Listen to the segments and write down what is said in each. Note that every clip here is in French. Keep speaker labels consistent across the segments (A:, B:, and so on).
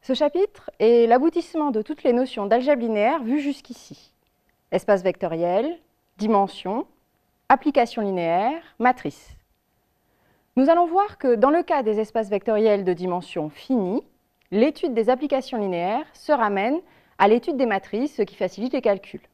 A: Ce chapitre est l'aboutissement de toutes les notions d'algèbre linéaire vues jusqu'ici. Espace vectoriel, dimension, application linéaire, matrice. Nous allons voir que dans le cas des espaces vectoriels de dimension finie, l'étude des applications linéaires se ramène à l'étude des matrices, ce qui facilite les calculs.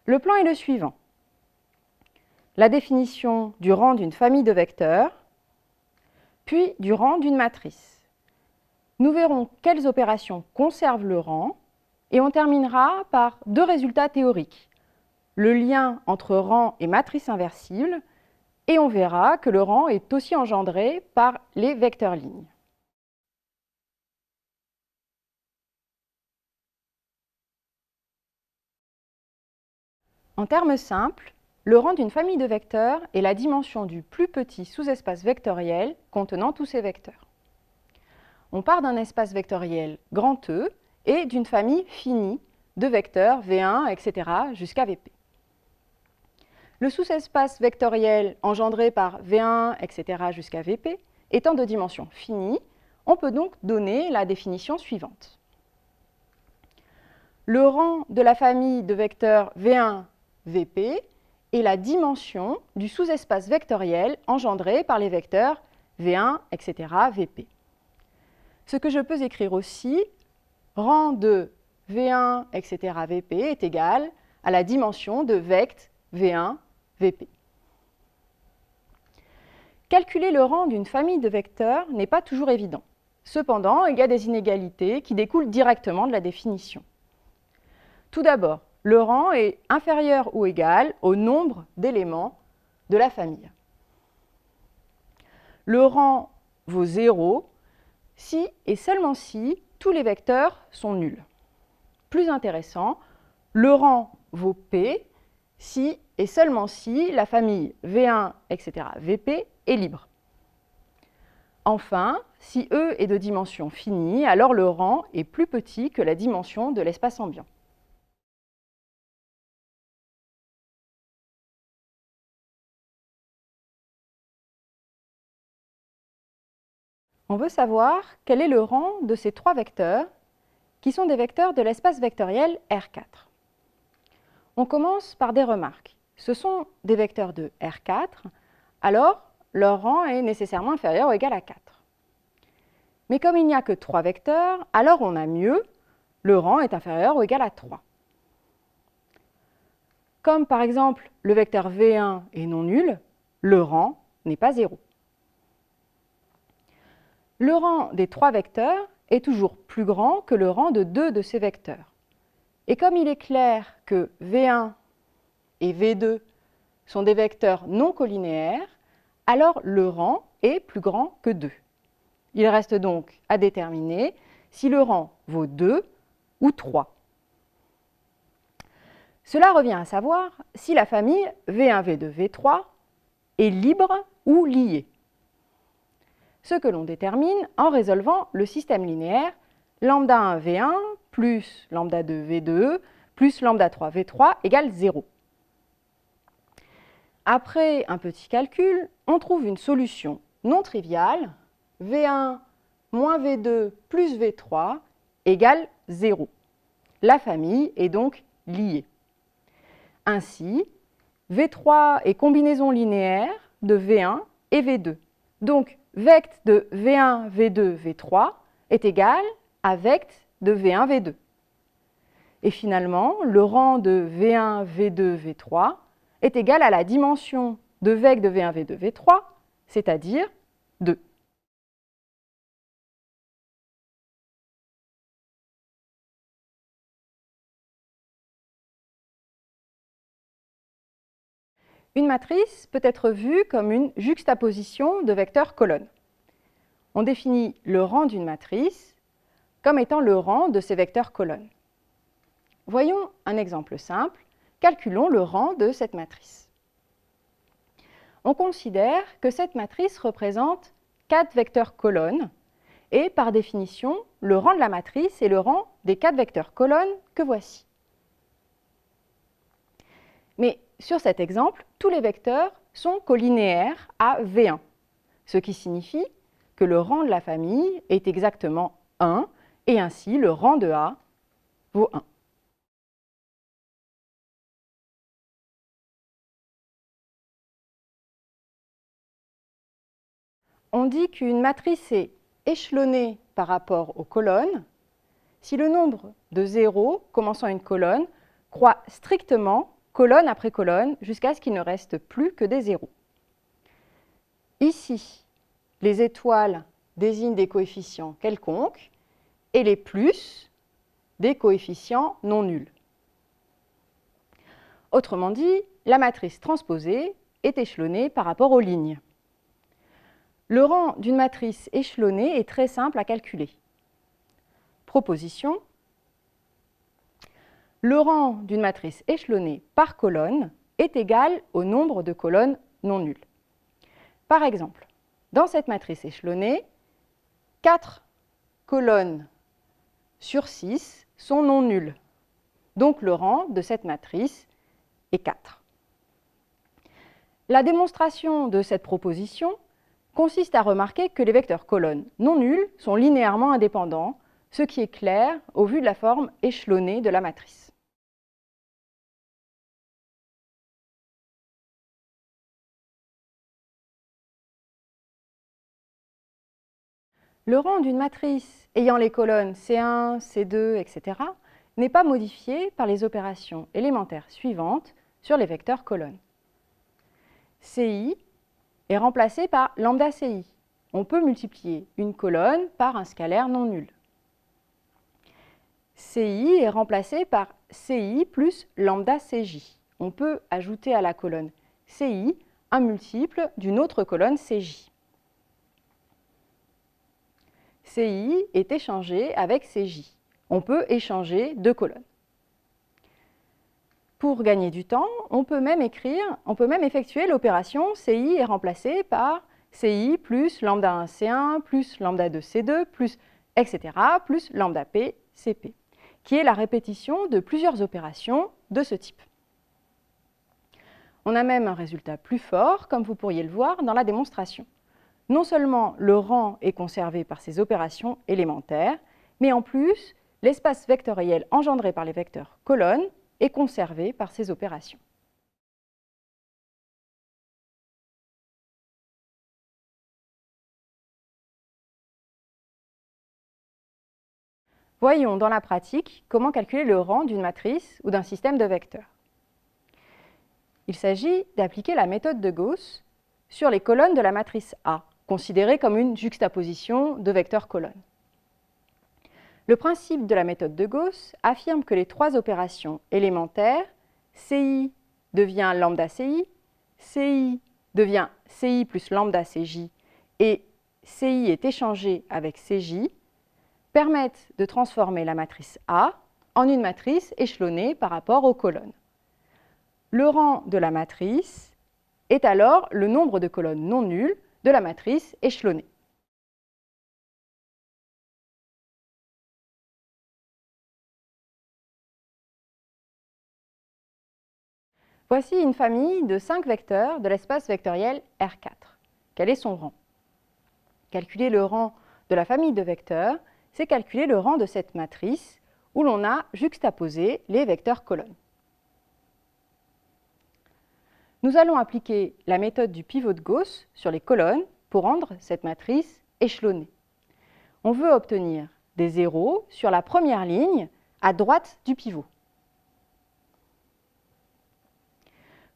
A: Le plan est le suivant. La définition du rang d'une famille de vecteurs, puis du rang d'une matrice. Nous verrons quelles opérations conservent le rang et on terminera par deux résultats théoriques. Le lien entre rang et matrice inversible et on verra que le rang est aussi engendré par les vecteurs lignes. En termes simples, le rang d'une famille de vecteurs est la dimension du plus petit sous-espace vectoriel contenant tous ces vecteurs. On part d'un espace vectoriel grand E et d'une famille finie de vecteurs V1, etc. jusqu'à Vp. Le sous-espace vectoriel engendré par V1, etc. jusqu'à Vp étant de dimension finie, on peut donc donner la définition suivante. Le rang de la famille de vecteurs V1, Vp est la dimension du sous-espace vectoriel engendré par les vecteurs V1, etc. Vp. Ce que je peux écrire aussi, rang de V1, etc. Vp est égal à la dimension de vect V1, Vp. Calculer le rang d'une famille de vecteurs n'est pas toujours évident. Cependant, il y a des inégalités qui découlent directement de la définition. Tout d'abord, le rang est inférieur ou égal au nombre d'éléments de la famille. Le rang vaut 0 si et seulement si tous les vecteurs sont nuls. Plus intéressant, le rang vaut P si et seulement si la famille V1, etc. Vp est libre. Enfin, si E est de dimension finie, alors le rang est plus petit que la dimension de l'espace ambiant. On veut savoir quel est le rang de ces trois vecteurs qui sont des vecteurs de l'espace vectoriel R4. On commence par des remarques. Ce sont des vecteurs de R4, alors leur rang est nécessairement inférieur ou égal à 4. Mais comme il n'y a que 3 vecteurs, alors on a mieux, le rang est inférieur ou égal à 3. Comme par exemple le vecteur V1 est non nul, le rang n'est pas 0. Le rang des 3 vecteurs est toujours plus grand que le rang de 2 de ces vecteurs. Et comme il est clair que V1 et V2 sont des vecteurs non colinéaires, alors le rang est plus grand que 2. Il reste donc à déterminer si le rang vaut 2 ou 3. Cela revient à savoir si la famille V1, V2, V3 est libre ou liée. Ce que l'on détermine en résolvant le système linéaire lambda 1 V1 plus lambda 2 V2 plus lambda 3 V3 égale 0. Après un petit calcul, on trouve une solution non triviale, V1 moins V2 plus V3 égale 0. La famille est donc liée. Ainsi, V3 est combinaison linéaire de V1 et V2. Donc, vect de V1, V2, V3 est égal à vect de V1, V2. Et finalement, le rang de V1, V2, V3 est égal à la dimension de vect de V1, V2, V3, c'est-à-dire 2. Une matrice peut être vue comme une juxtaposition de vecteurs colonnes. On définit le rang d'une matrice comme étant le rang de ces vecteurs colonnes. Voyons un exemple simple. Calculons le rang de cette matrice. On considère que cette matrice représente 4 vecteurs colonnes et par définition, le rang de la matrice est le rang des 4 vecteurs colonnes que voici. Mais sur cet exemple, tous les vecteurs sont colinéaires à V1, ce qui signifie que le rang de la famille est exactement 1, et ainsi le rang de A vaut 1. On dit qu'une matrice est échelonnée par rapport aux colonnes si le nombre de zéros commençant une colonne croît strictement colonne après colonne jusqu'à ce qu'il ne reste plus que des zéros. Ici, les étoiles désignent des coefficients quelconques et les plus des coefficients non nuls. Autrement dit, la matrice transposée est échelonnée par rapport aux lignes. Le rang d'une matrice échelonnée est très simple à calculer. Proposition. Le rang d'une matrice échelonnée par colonne est égal au nombre de colonnes non nulles. Par exemple, dans cette matrice échelonnée, 4 colonnes sur 6 sont non nulles. Donc le rang de cette matrice est 4. La démonstration de cette proposition consiste à remarquer que les vecteurs colonnes non nuls sont linéairement indépendants, ce qui est clair au vu de la forme échelonnée de la matrice. Le rang d'une matrice ayant les colonnes C1, C2, etc. n'est pas modifié par les opérations élémentaires suivantes sur les vecteurs colonnes. CI est remplacé par lambda CI. On peut multiplier une colonne par un scalaire non nul. CI est remplacé par CI plus lambda CJ. On peut ajouter à la colonne CI un multiple d'une autre colonne CJ. CI est échangé avec CJ. On peut échanger deux colonnes. Pour gagner du temps, on peut même effectuer l'opération CI est remplacé par CI plus lambda 1 C1 plus lambda 2 C2 plus etc. plus lambda P CP, qui est la répétition de plusieurs opérations de ce type. On a même un résultat plus fort, comme vous pourriez le voir dans la démonstration. Non seulement le rang est conservé par ces opérations élémentaires, mais en plus, l'espace vectoriel engendré par les vecteurs colonnes est conservé par ces opérations. Voyons dans la pratique comment calculer le rang d'une matrice ou d'un système de vecteurs. Il s'agit d'appliquer la méthode de Gauss sur les colonnes de la matrice A, considérée comme une juxtaposition de vecteurs colonnes. Le principe de la méthode de Gauss affirme que les trois opérations élémentaires, CI devient lambda CI, CI devient CI plus lambda CJ et CI est échangé avec CJ, permettent de transformer la matrice A en une matrice échelonnée par rapport aux colonnes. Le rang de la matrice est alors le nombre de colonnes non nulles de la matrice échelonnée. Voici une famille de 5 vecteurs de l'espace vectoriel R4. Quel est son rang? Calculer le rang de la famille de vecteurs, c'est calculer le rang de cette matrice où l'on a juxtaposé les vecteurs colonnes. Nous allons appliquer la méthode du pivot de Gauss sur les colonnes pour rendre cette matrice échelonnée. On veut obtenir des zéros sur la première ligne à droite du pivot.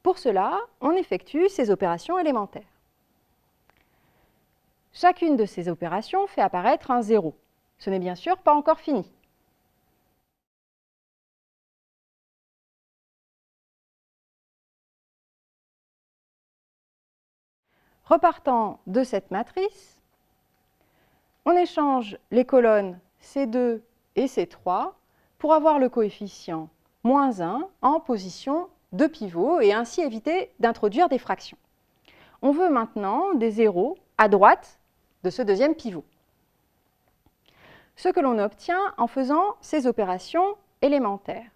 A: Pour cela, on effectue ces opérations élémentaires. Chacune de ces opérations fait apparaître un zéro. Ce n'est bien sûr pas encore fini. Repartant de cette matrice, on échange les colonnes C2 et C3 pour avoir le coefficient -1 en position de pivot et ainsi éviter d'introduire des fractions. On veut maintenant des zéros à droite de ce deuxième pivot. Ce que l'on obtient en faisant ces opérations élémentaires.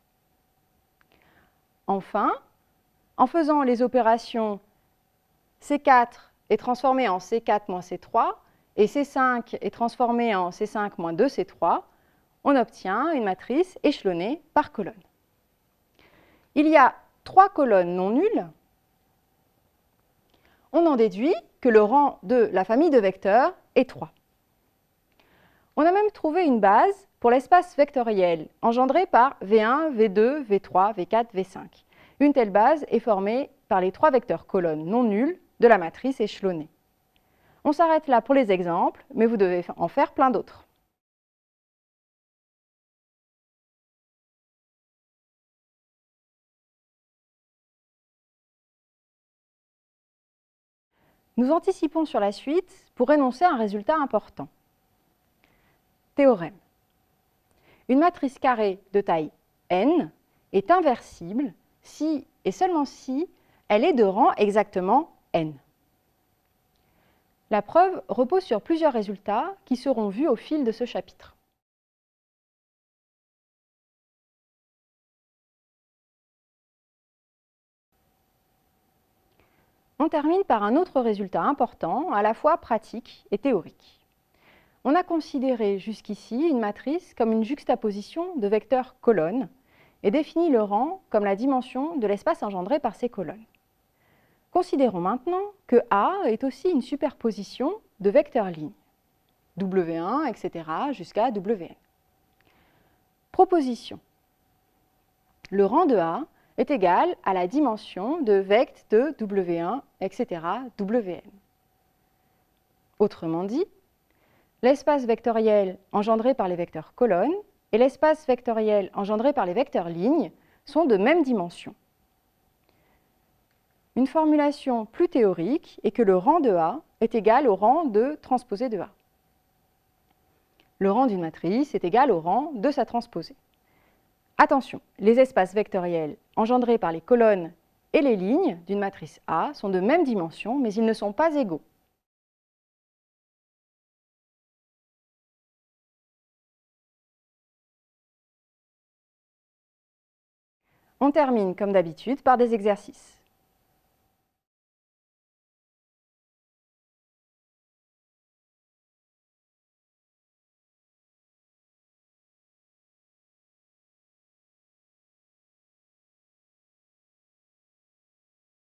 A: Enfin, en faisant les opérations C4 est transformé en C4 moins C3, et C5 est transformé en C5 moins 2C3, on obtient une matrice échelonnée par colonne. Il y a 3 colonnes non nulles. On en déduit que le rang de la famille de vecteurs est 3. On a même trouvé une base pour l'espace vectoriel engendré par V1, V2, V3, V4, V5. Une telle base est formée par les 3 vecteurs colonnes non nuls de la matrice échelonnée. On s'arrête là pour les exemples, mais vous devez en faire plein d'autres. Nous anticipons sur la suite pour énoncer un résultat important. Théorème. Une matrice carrée de taille n est inversible si et seulement si elle est de rang exactement n. La preuve repose sur plusieurs résultats qui seront vus au fil de ce chapitre. On termine par un autre résultat important, à la fois pratique et théorique. On a considéré jusqu'ici une matrice comme une juxtaposition de vecteurs colonnes et défini le rang comme la dimension de l'espace engendré par ces colonnes. Considérons maintenant que A est aussi une superposition de vecteurs lignes, W1, etc. jusqu'à Wn. Proposition. Le rang de A est égal à la dimension de vect de W1, etc. Wn. Autrement dit, l'espace vectoriel engendré par les vecteurs colonnes et l'espace vectoriel engendré par les vecteurs lignes sont de même dimension. Une formulation plus théorique est que le rang de A est égal au rang de transposé de A. Le rang d'une matrice est égal au rang de sa transposée. Attention, les espaces vectoriels engendrés par les colonnes et les lignes d'une matrice A sont de même dimension, mais ils ne sont pas égaux. On termine, comme d'habitude, par des exercices.